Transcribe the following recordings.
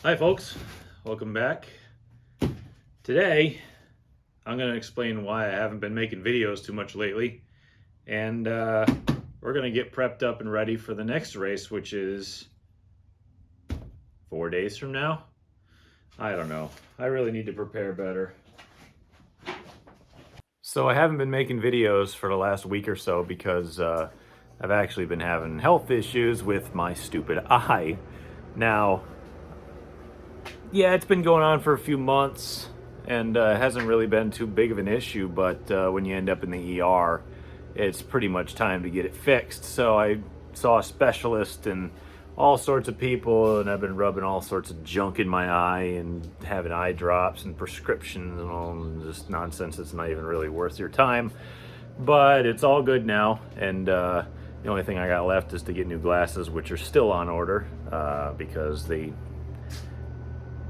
Hi folks, welcome back. Today I'm going to explain why I haven't been making videos too much lately, and we're going to get prepped up and ready for the next race, which is 4 days from now. I don't know, I really need to prepare better. So I haven't been making videos for the last week or so because I've actually been having health issues with my stupid eye. Now, yeah, it's been going on for a few months and hasn't really been too big of an issue, but when you end up in the ER, it's pretty much time to get it fixed. So I saw a specialist and all sorts of people, and I've been rubbing all sorts of junk in my eye and having eye drops and prescriptions and all this nonsense that's not even really worth your time. But it's all good now, and the only thing I got left is to get new glasses, which are still on order because they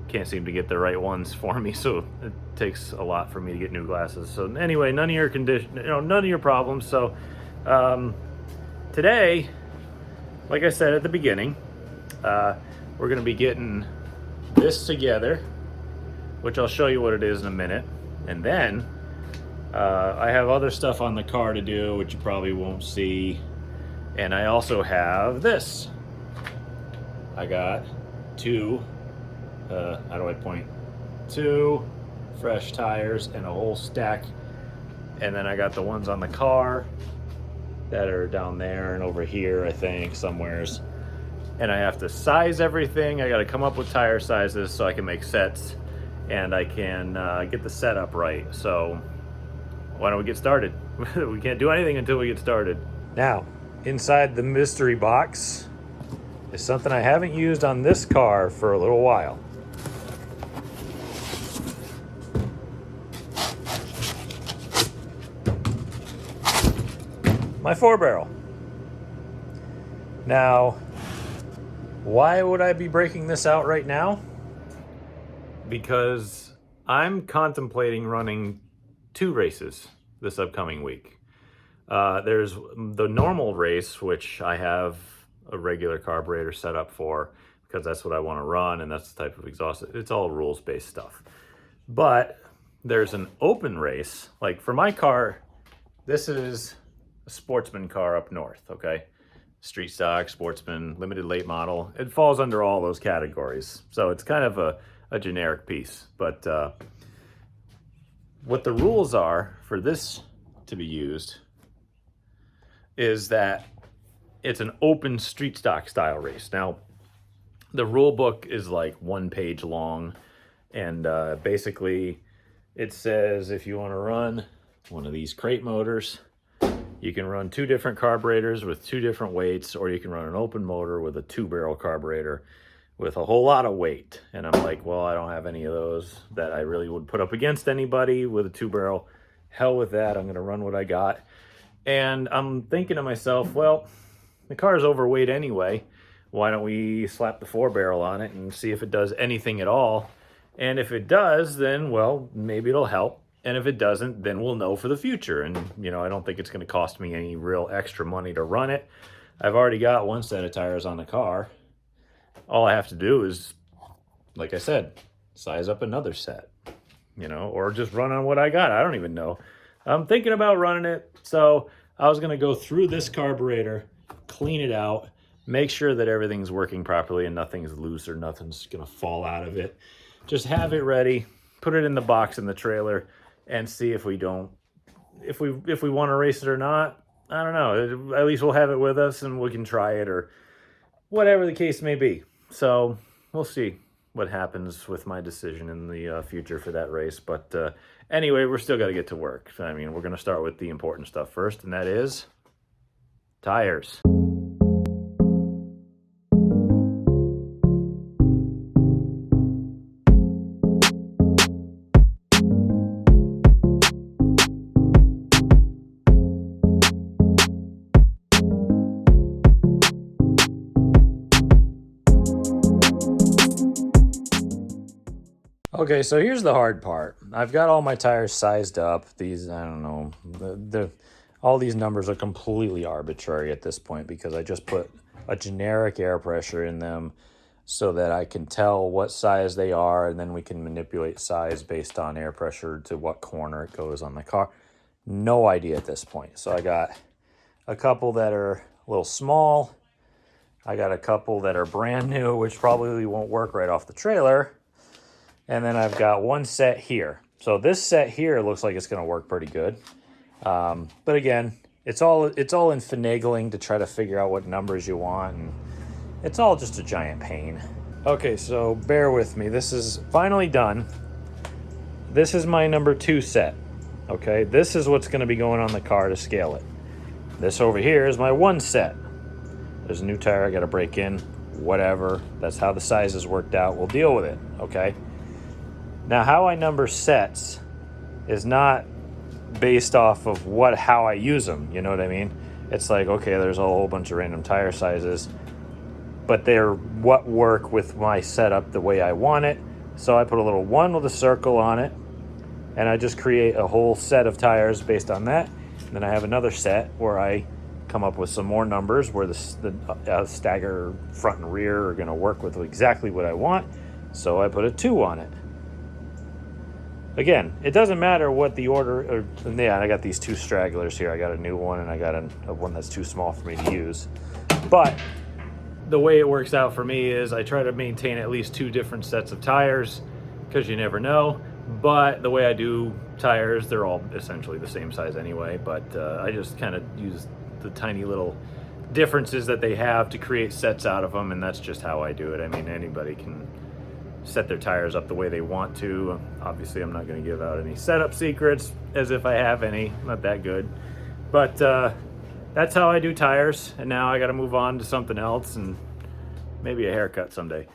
can't seem to get the right ones for me, so it takes a lot for me to get new glasses. So anyway, none of your problems. So today, like I said at the beginning, we're going to be getting this together, which I'll show you what it is in a minute, and then I have other stuff on the car to do, which you probably won't see, and I also have this. I got two how do I point? 2 fresh tires and a whole stack, and then I got the ones on the car that are down there and over here, I think, somewheres. And I have to size everything. I got to come up with tire sizes so I can make sets and I can get the setup right. So why don't we get started? We can't do anything until we get started. Now, inside the mystery box is something I haven't used on this car for a little while. My 4-barrel. Now, why would I be breaking this out right now? Because I'm contemplating running 2 races this upcoming week. There's the normal race, which I have a regular carburetor set up for because that's what I want to run, and that's the type of exhaust. It's all rules-based stuff. But there's an open race. Like for my car, this is a sportsman car up north, okay? Street stock, sportsman, limited late model. It falls under all those categories. So it's kind of a generic piece. But what the rules are for this to be used is that it's an open street stock style race. Now, the rule book is like 1 page long, and basically it says if you want to run one of these crate motors, you can run 2 different carburetors with 2 different weights, or you can run an open motor with a 2-barrel carburetor with a whole lot of weight. And I'm like, well, I don't have any of those that I really would put up against anybody with a 2-barrel. Hell with that, I'm going to run what I got. And I'm thinking to myself, well, the car is overweight anyway. Why don't we slap the 4-barrel on it and see if it does anything at all? And if it does, then, well, maybe it'll help. And if it doesn't, then we'll know for the future. And, I don't think it's going to cost me any real extra money to run it. I've already got 1 set of tires on the car. All I have to do is, like I said, size up another set, or just run on what I got. I don't even know. I'm thinking about running it. So I was going to go through this carburetor, clean it out, make sure that everything's working properly and nothing's loose or nothing's going to fall out of it. Just have it ready, put it in the box in the trailer, and see if we want to race it or not. I don't know. At least we'll have it with us and we can try it, or whatever the case may be. So we'll see what happens with my decision in the future for that race. But anyway, we're still got to get to work. I mean, we're going to start with the important stuff first, and that is tires. Okay, so here's the hard part. I've got all my tires sized up. These, I don't know, all these numbers are completely arbitrary at this point because I just put a generic air pressure in them. so that I can tell what size they are, and then we can manipulate size based on air pressure to what corner it goes on the car. No idea at this point. So I got a couple that are a little small. I got a couple that are brand new, which probably won't work right off the trailer. And then I've got one set here. So this set here looks like it's going to work pretty good. But again, it's all in finagling to try to figure out what numbers you want, and it's all just a giant pain. Okay, so bear with me. This is finally done. This is my number 2 set. Okay, this is what's going to be going on the car to scale it. This over here is my 1 set. There's a new tire I got to break in. Whatever. That's how the sizes worked out. We'll deal with it. Okay. Now, how I number sets is not based off of how I use them. You know what I mean? It's like, okay, there's a whole bunch of random tire sizes, but they're what work with my setup the way I want it. So I put a little 1 with a circle on it, and I just create a whole set of tires based on that. And then I have another set where I come up with some more numbers where the stagger front and rear are going to work with exactly what I want. So I put a 2 on it. Again, it doesn't matter what the order, yeah, I got these 2 stragglers here. I got a new one, and I got a one that's too small for me to use. But the way it works out for me is I try to maintain at least 2 different sets of tires, because you never know. But the way I do tires, they're all essentially the same size anyway, but I just kind of use the tiny little differences that they have to create sets out of them, and that's just how I do it. I mean, anybody can set their tires up the way they want to. Obviously, I'm not going to give out any setup secrets, as if I have any. Not that good. But that's how I do tires, and now I got to move on to something else and maybe a haircut someday.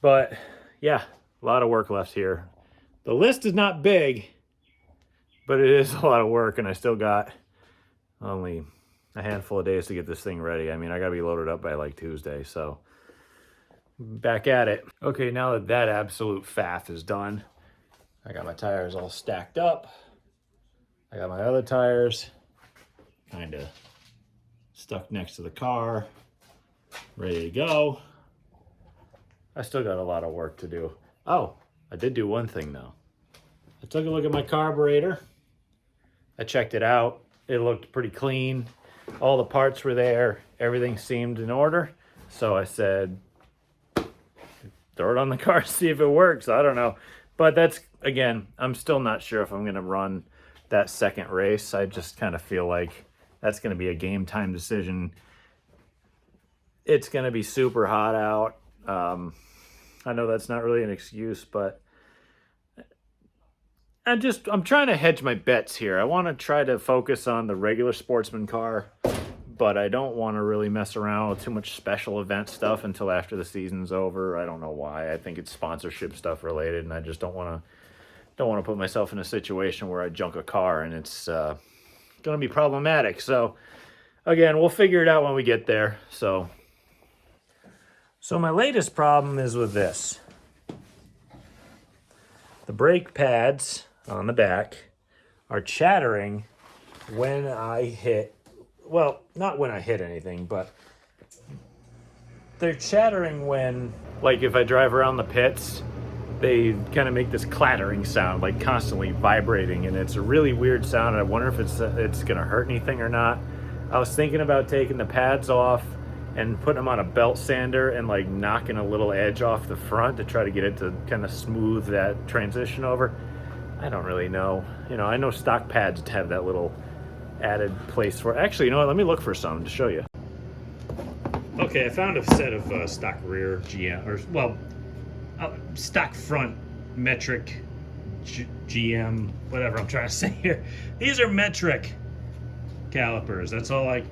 But yeah, a lot of work left here. The list is not big, but it is a lot of work, and I still got only a handful of days to get this thing ready. I mean, I got to be loaded up by like Tuesday, so back at it. Okay, now that that absolute faff is done, I got my tires all stacked up. I got my other tires kind of stuck next to the car, ready to go. I still got a lot of work to do. Oh, I did do one thing though. I took a look at my carburetor. I checked it out. It looked pretty clean. All the parts were there. Everything seemed in order. So I said, throw it on the car, see if it works. I don't know. But that's, again, I'm still not sure if I'm going to run that second race. I just kind of feel like that's going to be a game time decision. It's going to be super hot out. I know that's not really an excuse, but I'm trying to hedge my bets here. I want to try to focus on the regular sportsman car, but I don't want to really mess around with too much special event stuff until after the season's over. I don't know why. I think it's sponsorship stuff related, and I just don't want to put myself in a situation where I junk a car and it's going to be problematic. So again, we'll figure it out when we get there. So my latest problem is with this. The brake pads on the back are chattering when I hit, well, not when I hit anything, but they're chattering when, like if I drive around the pits, they kind of make this clattering sound, like constantly vibrating, and it's a really weird sound. I wonder if it's going to hurt anything or not. I was thinking about taking the pads off and putting them on a belt sander and like knocking a little edge off the front to try to get it to kind of smooth that transition over. I don't really know. You know, I know stock pads have that little added place for it. Actually, you know what? Let me look for some to show you. Okay, I found a set of stock rear GM, or well, stock front metric GM, whatever I'm trying to say here. These are metric calipers. That's all I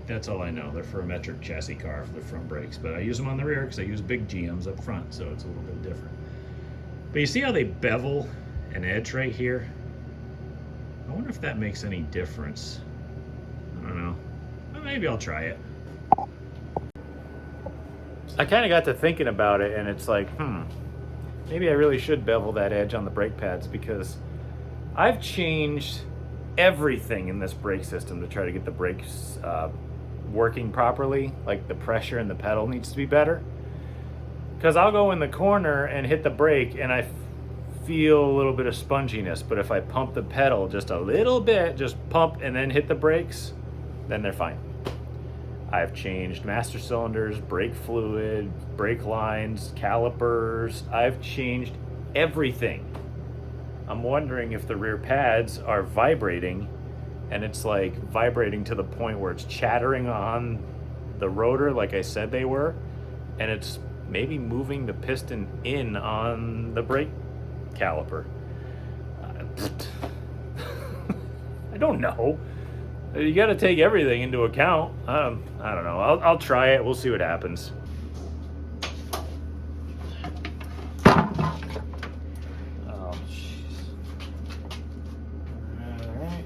know. They're for a metric chassis car for the front brakes, but I use them on the rear because I use big GMs up front, so it's a little bit different. But you see how they bevel an edge right here? I wonder if that makes any difference. I don't know. Well, maybe I'll try it. I kind of got to thinking about it, and it's like, maybe I really should bevel that edge on the brake pads, because I've changed everything in this brake system to try to get the brakes working properly. Like the pressure in the pedal needs to be better. Because I'll go in the corner and hit the brake and I feel a little bit of sponginess, but if I pump the pedal just a little bit, just pump and then hit the brakes, then they're fine. I've changed master cylinders, brake fluid, brake lines, calipers. I've changed everything. I'm wondering if the rear pads are vibrating, and it's like vibrating to the point where it's chattering on the rotor like I said they were, and it's maybe moving the piston in on the brake caliper. I don't know. You got to take everything into account. I don't know. I'll try it. We'll see what happens. Oh, jeez. All right.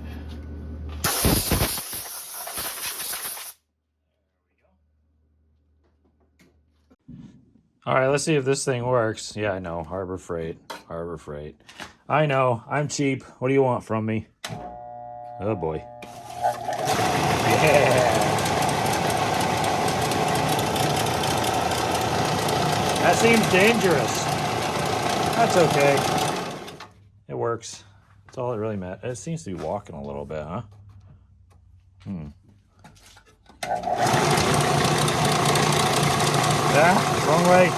All right, let's see if this thing works. Yeah, I know. Harbor Freight. Harbor Freight. I know. I'm cheap. What do you want from me? Oh, boy. Yeah. That seems dangerous. That's okay. It works. That's all it really matters. It seems to be walking a little bit, huh? Yeah, wrong way.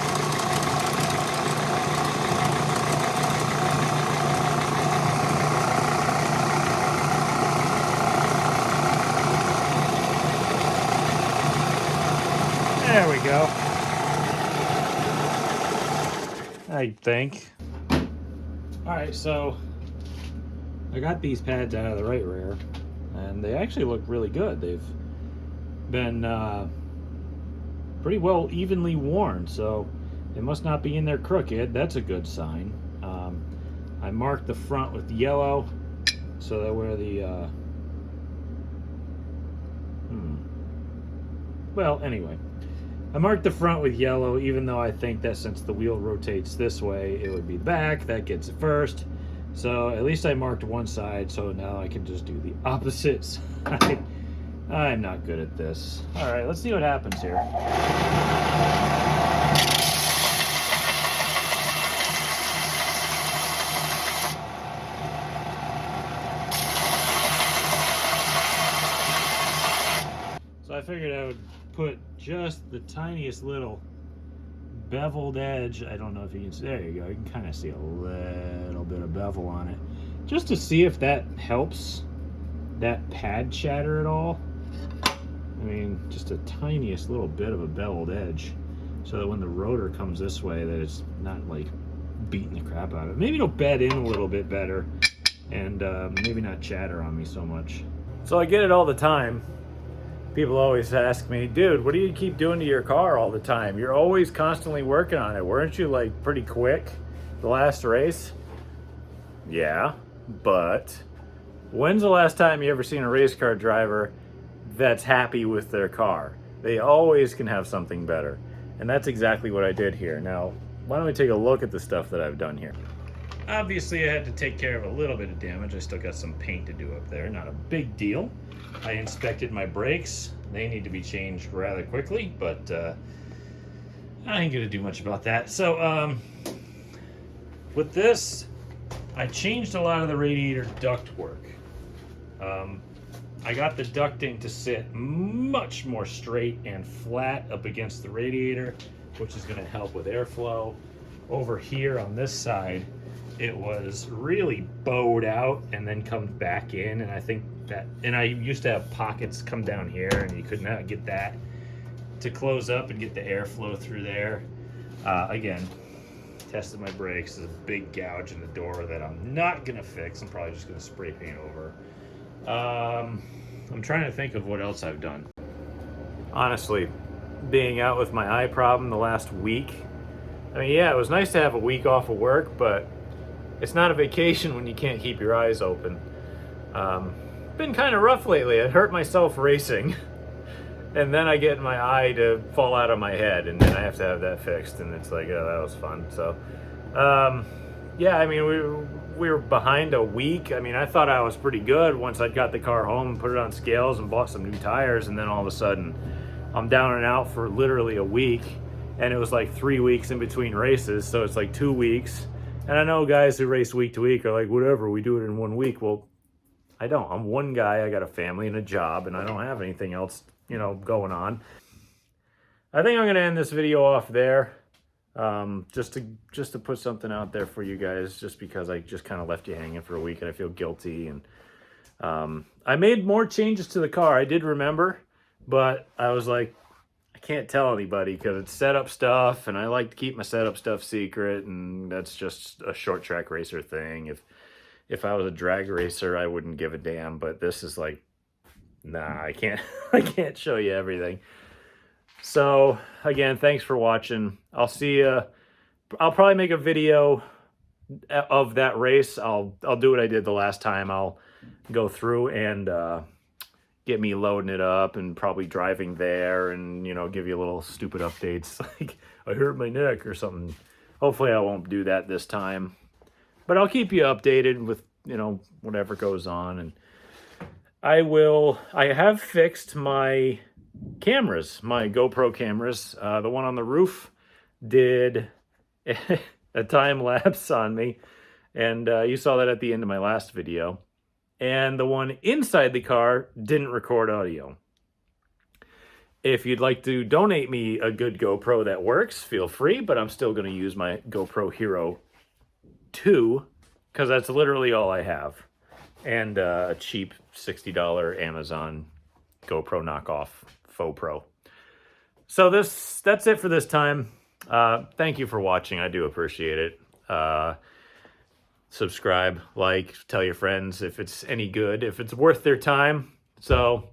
There we go. I think. Alright, so I got these pads out of the right rear, and they actually look really good. They've been pretty well evenly worn, so they must not be in there crooked. That's a good sign. I marked the front with yellow so that where the well, anyway, I marked the front with yellow, even though I think that since the wheel rotates this way, it would be the back that gets it first. So at least I marked one side, so now I can just do the opposite side. I'm not good at this. All right, let's see what happens here. So I figured I would put just the tiniest little beveled edge. I don't know if you can see. There you go. You can kind of see a little bit of bevel on it, just to see if that helps that pad chatter at all. I mean, just a tiniest little bit of a beveled edge, so that when the rotor comes this way, that it's not like beating the crap out of it. Maybe it'll bed in a little bit better, and maybe not chatter on me so much. So I get it all the time. People always ask me, dude, what do you keep doing to your car all the time? You're always constantly working on it. Weren't you like pretty quick the last race? Yeah, but when's the last time you ever seen a race car driver that's happy with their car? They always can have something better. And that's exactly what I did here. Now, why don't we take a look at the stuff that I've done here? Obviously, I had to take care of a little bit of damage. I still got some paint to do up there. Not a big deal. I inspected my brakes. They need to be changed rather quickly, but I ain't gonna do much about that. So with this, I changed a lot of the radiator duct work. I got the ducting to sit much more straight and flat up against the radiator, which is going to help with airflow. Over here on this side, it was really bowed out and then comes back in, and I think that, and I used to have pockets come down here, and you could not get that to close up and get the airflow through there. Again, tested my brakes. There's a big gouge in the door that I'm not gonna fix. I'm probably just gonna spray paint over. I'm trying to think of what else I've done. Honestly, being out with my eye problem the last week, I mean, yeah, it was nice to have a week off of work, but it's not a vacation when you can't keep your eyes open. Been kind of rough lately. I hurt myself racing, and then I get my eye to fall out of my head, and then I have to have that fixed, and it's like, oh, that was fun. So, yeah, I mean, we were behind a week. I mean, I thought I was pretty good once I got the car home and put it on scales and bought some new tires, and then all of a sudden, I'm down and out for literally a week, and it was like 3 weeks in between races, so it's like 2 weeks. And I know guys who race week to week are like, whatever, we do it in 1 week. Well, I don't. I'm one guy. I got a family and a job, and I don't have anything else, you know, going on. I think I'm going to end this video off there, just to put something out there for you guys, just because I just kind of left you hanging for a week and I feel guilty. And I made more changes to the car. I did remember, but I was like, I can't tell anybody because it's setup stuff, and I like to keep my setup stuff secret, and that's just a short track racer thing. If I was a drag racer, I wouldn't give a damn, but this is like, nah, I can't I can't show you everything. So again, thanks for watching. I'll see you. I'll probably make a video of that race. I'll do what I did the last time. I'll go through and get me loading it up and probably driving there, and, you know, give you a little stupid updates like I hurt my neck or something. Hopefully I won't do that this time, but I'll keep you updated with, you know, whatever goes on. And I have fixed my cameras, my GoPro cameras. The one on the roof did a time lapse on me, and you saw that at the end of my last video. And the one inside the car didn't record audio. If you'd like to donate me a good GoPro that works, feel free, but I'm still going to use my GoPro Hero 2 because that's literally all I have. And a cheap $60 Amazon GoPro knockoff Faux Pro. So that's it for this time. Thank you for watching. I do appreciate it. Subscribe, like, tell your friends if it's any good, if it's worth their time. So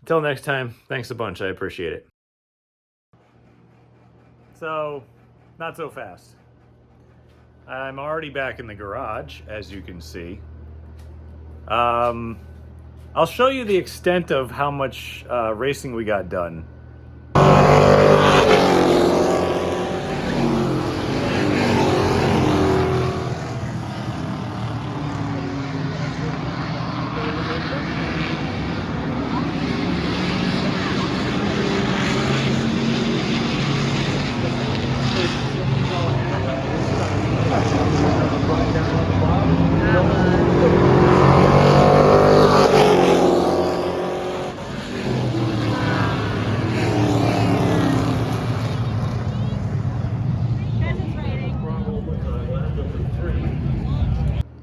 until next time, thanks a bunch. I appreciate it. So, not so fast. I'm already back in the garage, as you can see. I'll show you the extent of how much racing we got done.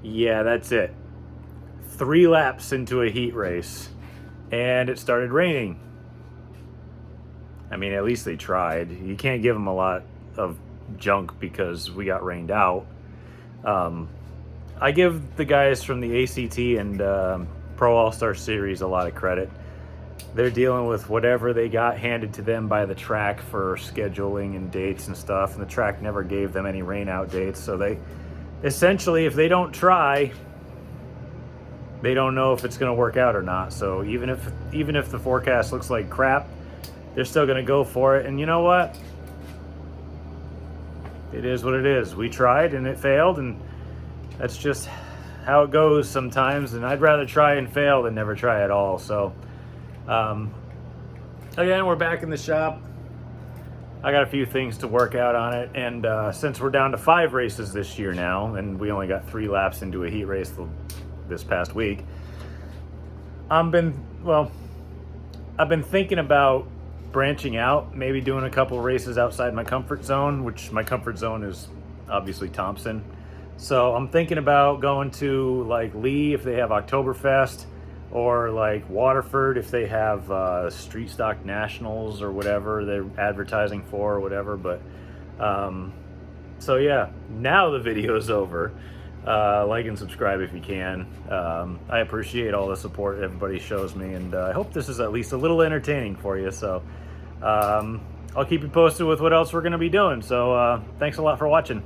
Yeah, that's it. 3 laps into a heat race, and it started raining. I mean, at least they tried. You can't give them a lot of junk because we got rained out. I give the guys from the ACT and Pro All-Star Series a lot of credit. They're dealing with whatever they got handed to them by the track for scheduling and dates and stuff, and the track never gave them any rain out dates, so they essentially, if they don't try, they don't know if it's going to work out or not. So even if the forecast looks like crap, they're still going to go for it. And you know what? It is what it is. We tried and it failed, and that's just how it goes sometimes. And I'd rather try and fail than never try at all. So again, we're back in the shop. I got a few things to work out on it, and since we're down to 5 races this year now, and we only got 3 laps into a heat race this past week, I've been thinking about branching out, maybe doing a couple races outside my comfort zone, which my comfort zone is obviously Thompson. So I'm thinking about going to like Lee if they have Oktoberfest, or like Waterford if they have Street Stock Nationals or whatever they're advertising for or whatever. But so yeah, now the video is over. Like and subscribe if you can. I appreciate all the support everybody shows me, and I hope this is at least a little entertaining for you. So I'll keep you posted with what else we're going to be doing. So thanks a lot for watching.